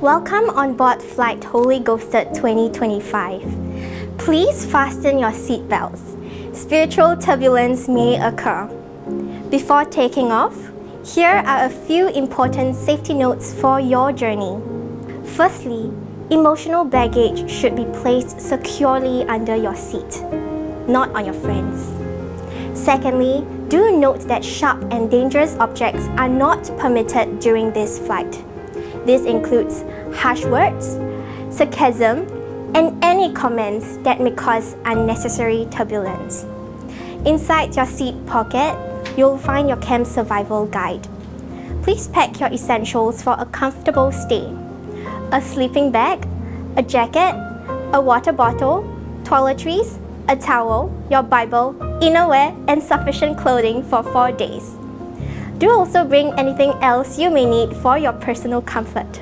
Welcome on board Flight Holy Ghosted 2025. Please fasten your seatbelts. Spiritual turbulence may occur. Before taking off, here are a few important safety notes for your journey. Firstly, emotional baggage should be placed securely under your seat, not on your friends. Secondly, do note that sharp and dangerous objects are not permitted during this flight. This includes harsh words, sarcasm, and any comments that may cause unnecessary turbulence. Inside your seat pocket, you'll find your camp survival guide. Please pack your essentials for a comfortable stay. A sleeping bag, a jacket, a water bottle, toiletries, a towel, your Bible, innerwear, and sufficient clothing for 4 days. Do also bring anything else you may need for your personal comfort.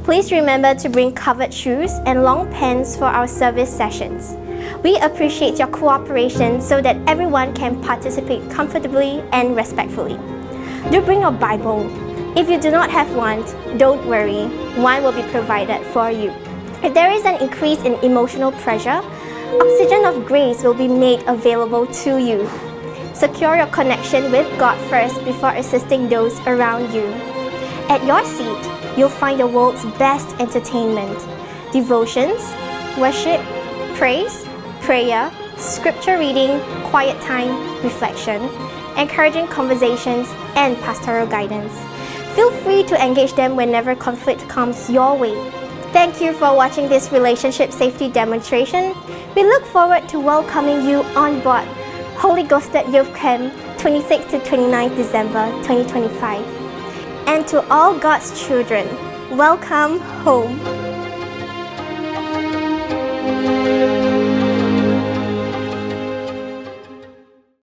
Please remember to bring covered shoes and long pants for our service sessions. We appreciate your cooperation so that everyone can participate comfortably and respectfully. Do bring your Bible. If you do not have one, don't worry, one will be provided for you. If there is an increase in emotional pressure, oxygen of grace will be made available to you. Secure your connection with God first before assisting those around you. At your seat, you'll find the world's best entertainment, devotions, worship, praise, prayer, scripture reading, quiet time, reflection, encouraging conversations, and pastoral guidance. Feel free to engage them whenever conflict comes your way. Thank you for watching this relationship safety demonstration. We look forward to welcoming you on board Holy Ghosted Youth Camp 26 to 29 December 2025. And to all God's children, welcome home.